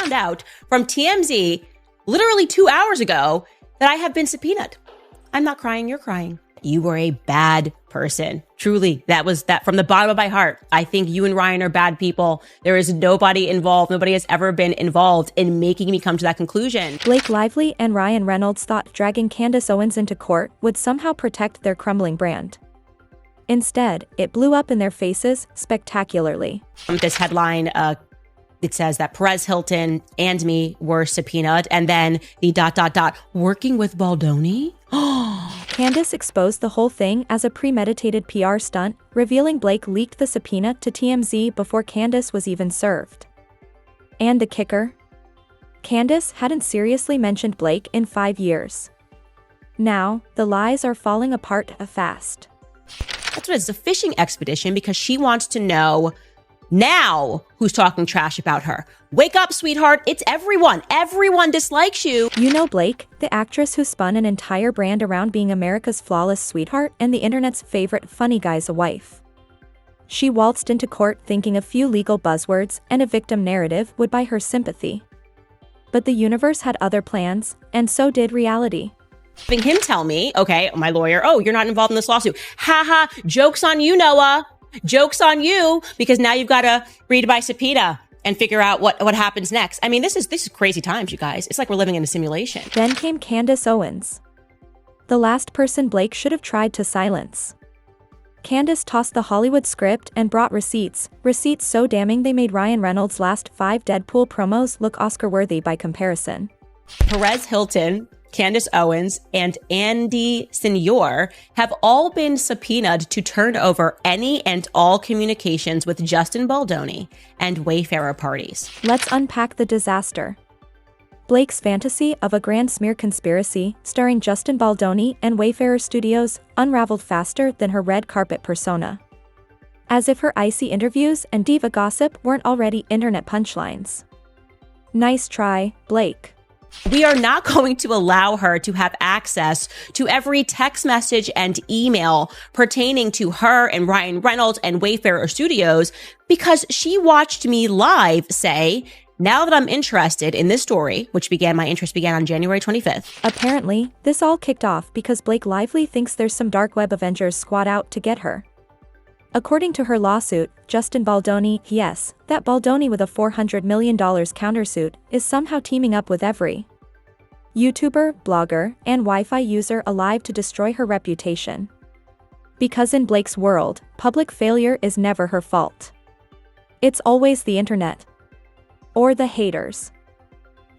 found out from TMZ literally 2 hours ago that I have been subpoenaed. I'm not crying, you're crying. You were a bad person. Truly, that was that from the bottom of my heart. I think you and Ryan are bad people. There is nobody involved. Nobody has ever been involved in making me come to that conclusion. Blake Lively and Ryan Reynolds thought dragging Candace Owens into court would somehow protect their crumbling brand. Instead, it blew up in their faces spectacularly. This headline, it says that Perez Hilton and me were subpoenaed, and then the ... working with Baldoni? Candace exposed the whole thing as a premeditated PR stunt, revealing Blake leaked the subpoena to TMZ before Candace was even served. And the kicker? Candace hadn't seriously mentioned Blake in 5 years. Now, the lies are falling apart fast. That's what it is, a fishing expedition, because she wants to know now who's talking trash about her. Wake up, sweetheart. It's everyone. Everyone dislikes you. You know Blake, the actress who spun an entire brand around being America's flawless sweetheart and the internet's favorite funny guy's wife. She waltzed into court thinking a few legal buzzwords and a victim narrative would buy her sympathy. But the universe had other plans, and so did reality. Having him tell me, okay, my lawyer, oh, you're not involved in this lawsuit. Haha, joke's on you, Noah. Joke's on you, because now you've got to read by subpoena and figure out what happens next. I mean, this is crazy times, you guys. It's like we're living in a simulation. Then came Candace Owens, the last person Blake should have tried to silence. Candace tossed the Hollywood script and brought receipts so damning they made Ryan Reynolds' last 5 Deadpool promos look Oscar-worthy by comparison. Perez Hilton, Candace Owens, and Andy Senior have all been subpoenaed to turn over any and all communications with Justin Baldoni and Wayfarer parties. Let's unpack the disaster. Blake's fantasy of a grand smear conspiracy starring Justin Baldoni and Wayfarer Studios unraveled faster than her red carpet persona. As if her icy interviews and diva gossip weren't already internet punchlines. Nice try, Blake. We are not going to allow her to have access to every text message and email pertaining to her and Ryan Reynolds and Wayfarer Studios because she watched me live say, now that I'm interested in this story, which my interest began on January 25th. Apparently, this all kicked off because Blake Lively thinks there's some dark web Avengers squad out to get her. According to her lawsuit, Justin Baldoni, yes, that Baldoni with a $400 million countersuit, is somehow teaming up with every YouTuber, blogger, and Wi-Fi user alive to destroy her reputation. Because in Blake's world, public failure is never her fault. It's always the internet. Or the haters.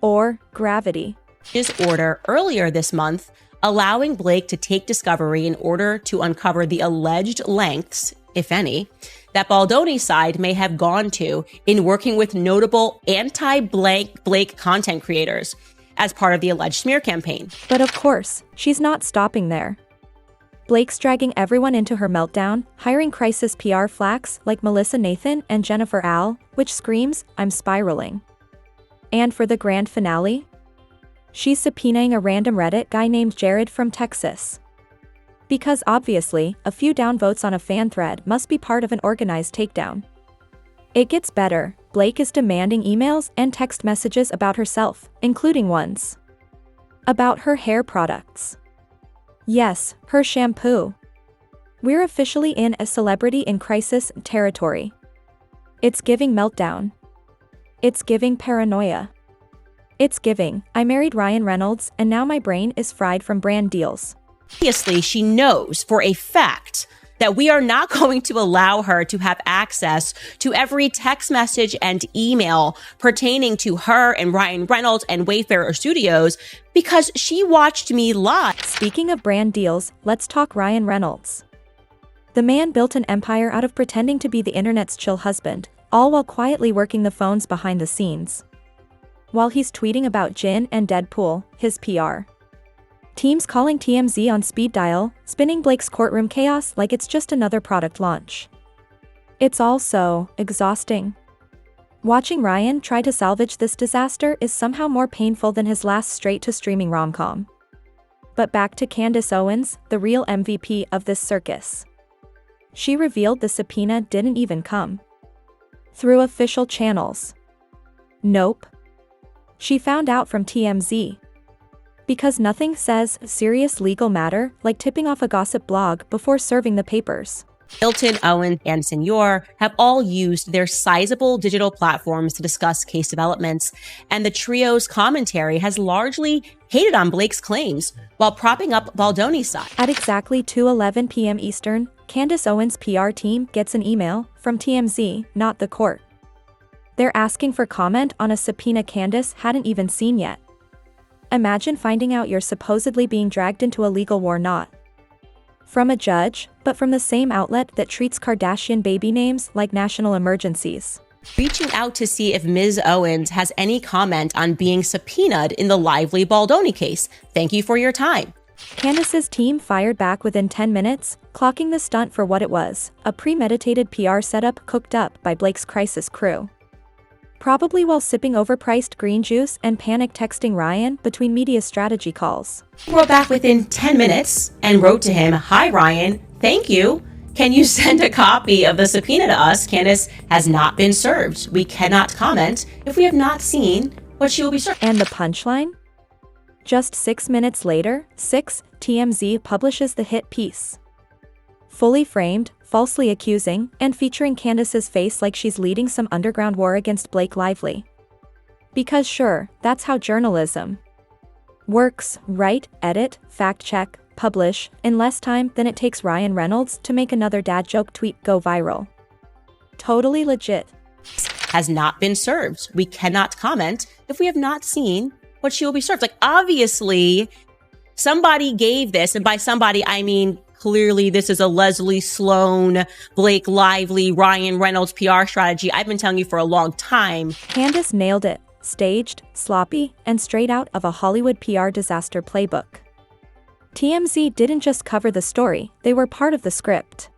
Or gravity. His order earlier this month, allowing Blake to take discovery in order to uncover the alleged lengths, if any, that Baldoni's side may have gone to in working with notable anti-Blake content creators as part of the alleged smear campaign. But of course, she's not stopping there. Blake's dragging everyone into her meltdown, hiring crisis PR flacks like Melissa Nathan and Jennifer Al, which screams, I'm spiraling. And for the grand finale, she's subpoenaing a random Reddit guy named Jared from Texas. Because obviously, a few downvotes on a fan thread must be part of an organized takedown. It gets better. Blake is demanding emails and text messages about herself, including ones about her hair products. Yes, her shampoo. We're officially in a celebrity in crisis territory. It's giving meltdown. It's giving paranoia. It's giving, I married Ryan Reynolds and now my brain is fried from brand deals. Obviously, she knows for a fact that we are not going to allow her to have access to every text message and email pertaining to her and Ryan Reynolds and Wayfarer Studios because she watched me live. Speaking of brand deals, let's talk Ryan Reynolds. The man built an empire out of pretending to be the internet's chill husband, all while quietly working the phones behind the scenes. While he's tweeting about Jin and Deadpool, his PR team's calling TMZ on speed dial, spinning Blake's courtroom chaos like it's just another product launch. It's all so exhausting. Watching Ryan try to salvage this disaster is somehow more painful than his last straight-to-streaming rom-com. But back to Candace Owens, the real MVP of this circus. She revealed the subpoena didn't even come through official channels. Nope. She found out from TMZ. Because nothing says serious legal matter like tipping off a gossip blog before serving the papers. Hilton, Owens, and Senior have all used their sizable digital platforms to discuss case developments, and the trio's commentary has largely hated on Blake's claims while propping up Baldoni's side. At exactly 2:11 p.m. Eastern, Candace Owens' PR team gets an email from TMZ, not the court. They're asking for comment on a subpoena Candace hadn't even seen yet. Imagine finding out you're supposedly being dragged into a legal war not from a judge, but from the same outlet that treats Kardashian baby names like national emergencies. Reaching out to see if Ms. Owens has any comment on being subpoenaed in the Lively Baldoni case. Thank you for your time. Candace's team fired back within 10 minutes, clocking the stunt for what it was, a premeditated PR setup cooked up by Blake's crisis crew. Probably while sipping overpriced green juice and panic texting Ryan between media strategy calls. Wrote back within 10 minutes and wrote to him, "Hi Ryan, thank you. Can you send a copy of the subpoena to us? Candace has not been served. We cannot comment if we have not seen what she will be served." And the punchline? Just 6 minutes later, TMZ publishes the hit piece. Fully framed, falsely accusing, and featuring Candace's face like she's leading some underground war against Blake Lively. Because sure, that's how journalism works: write, edit, fact-check, publish, in less time than it takes Ryan Reynolds to make another dad joke tweet go viral. Totally legit. Has not been served. We cannot comment if we have not seen what she will be served. Like, obviously, somebody gave this, and by somebody, I mean, clearly this is a Leslie Sloan, Blake Lively, Ryan Reynolds PR strategy. I've been telling you for a long time. Candace nailed it. Staged, sloppy, and straight out of a Hollywood PR disaster playbook. TMZ didn't just cover the story, they were part of the script.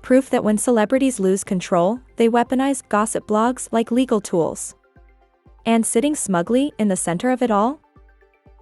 Proof that when celebrities lose control, they weaponize gossip blogs like legal tools. And sitting smugly in the center of it all?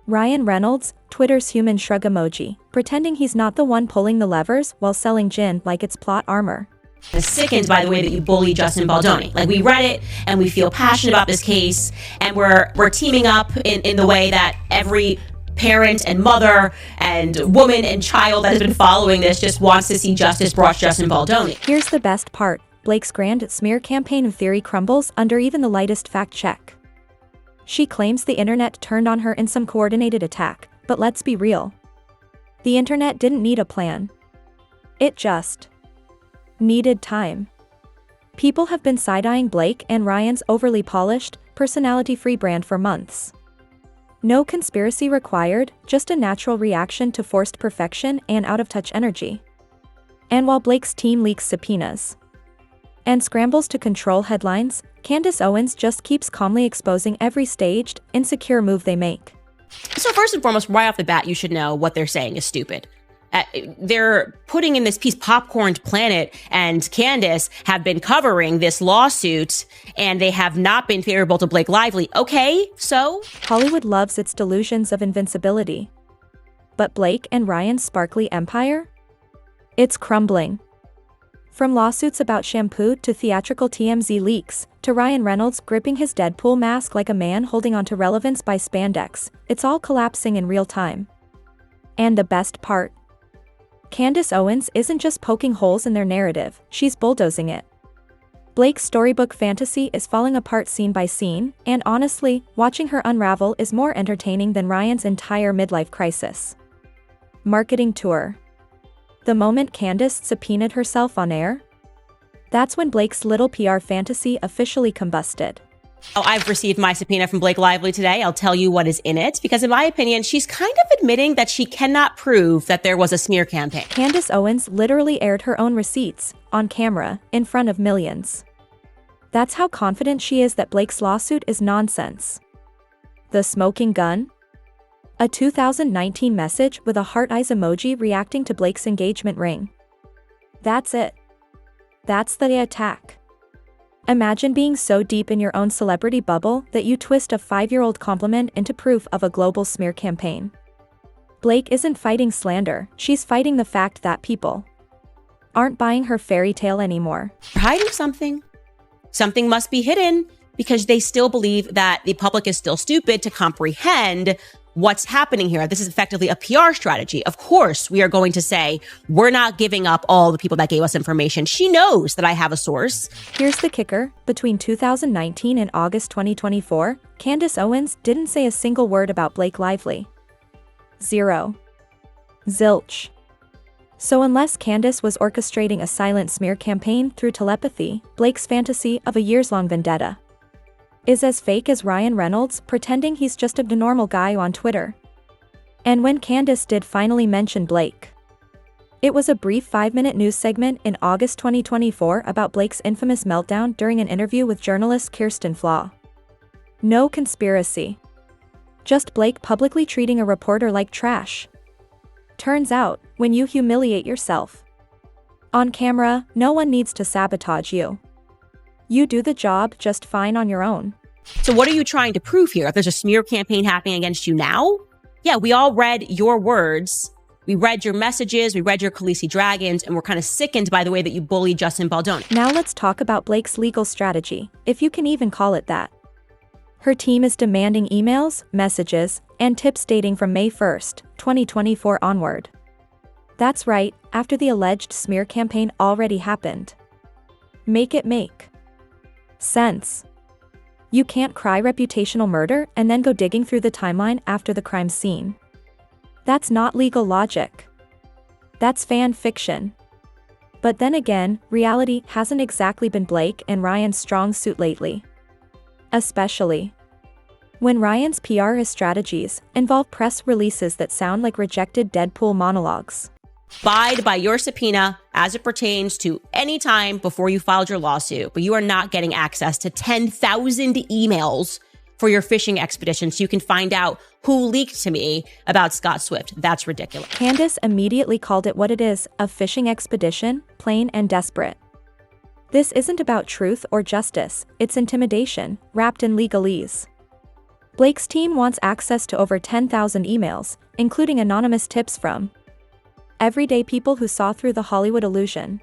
Ryan Reynolds, Twitter's human shrug emoji, pretending he's not the one pulling the levers while selling gin like it's plot armor. I'm sickened by the way that you bully Justin Baldoni. Like, we read it and we feel passionate about this case, and we're teaming up in the way that every parent and mother and woman and child that has been following this just wants to see justice brought to Justin Baldoni. Here's the best part. Blake's grand smear campaign theory crumbles under even the lightest fact check. She claims the internet turned on her in some coordinated attack, but let's be real. The internet didn't need a plan. It just needed time. People have been side-eyeing Blake and Ryan's overly polished, personality-free brand for months. No conspiracy required, just a natural reaction to forced perfection and out-of-touch energy. And while Blake's team leaks subpoenas and scrambles to control headlines, Candace Owens just keeps calmly exposing every staged, insecure move they make. So first and foremost, right off the bat, you should know what they're saying is stupid. They're putting in this piece, Popcorned Planet and Candace have been covering this lawsuit, and they have not been favorable to Blake Lively. Okay, so? Hollywood loves its delusions of invincibility. But Blake and Ryan's sparkly empire? It's crumbling. From lawsuits about shampoo to theatrical TMZ leaks, to Ryan Reynolds gripping his Deadpool mask like a man holding onto relevance by spandex, it's all collapsing in real time. And the best part? Candace Owens isn't just poking holes in their narrative, she's bulldozing it. Blake's storybook fantasy is falling apart scene by scene, and honestly, watching her unravel is more entertaining than Ryan's entire midlife crisis. Marketing tour. The moment Candace subpoenaed herself on air, that's when Blake's little PR fantasy officially combusted. Oh, I've received my subpoena from Blake Lively today. I'll tell you what is in it, because in my opinion, she's kind of admitting that she cannot prove that there was a smear campaign. Candace Owens literally aired her own receipts, on camera, in front of millions. That's how confident she is that Blake's lawsuit is nonsense. The smoking gun? A 2019 message with a heart eyes emoji reacting to Blake's engagement ring. That's it. That's the attack. Imagine being so deep in your own celebrity bubble that you twist a 5-year-old compliment into proof of a global smear campaign. Blake isn't fighting slander, she's fighting the fact that people aren't buying her fairy tale anymore. You're hiding something. Something must be hidden. because they still believe that the public is still stupid to comprehend what's happening here. This is effectively a PR strategy. Of course, we are going to say, we're not giving up all the people that gave us information. She knows that I have a source. Here's the kicker. Between 2019 and August 2024, Candace Owens didn't say a single word about Blake Lively. Zero. Zilch. So unless Candace was orchestrating a silent smear campaign through telepathy, Blake's fantasy of a years-long vendetta is as fake as Ryan Reynolds pretending he's just a normal guy on Twitter. And when Candace did finally mention Blake, it was a brief 5-minute news segment in August 2024 about Blake's infamous meltdown during an interview with journalist Kirsten Flaw. No conspiracy. Just Blake publicly treating a reporter like trash. Turns out, when you humiliate yourself on camera, no one needs to sabotage you. You do the job just fine on your own. So what are you trying to prove here? If there's a smear campaign happening against you now? Yeah, we all read your words. We read your messages. We read your Khaleesi Dragons, and we're kind of sickened by the way that you bullied Justin Baldoni. Now let's talk about Blake's legal strategy, if you can even call it that. Her team is demanding emails, messages, and tips dating from May 1st, 2024 onward. That's right, after the alleged smear campaign already happened. Make it make sense. You can't cry reputational murder and then go digging through the timeline after the crime scene. That's not legal logic. That's fan fiction. But then again, reality hasn't exactly been Blake and Ryan's strong suit lately. Especially when Ryan's PR strategies involve press releases that sound like rejected Deadpool monologues. Abide by your subpoena as it pertains to any time before you filed your lawsuit, but you are not getting access to 10,000 emails for your fishing expedition so you can find out who leaked to me about Scott Swift. That's ridiculous. Candace immediately called it what it is, a fishing expedition, plain and desperate. This isn't about truth or justice, it's intimidation, wrapped in legalese. Blake's team wants access to over 10,000 emails, including anonymous tips from everyday people who saw through the Hollywood illusion.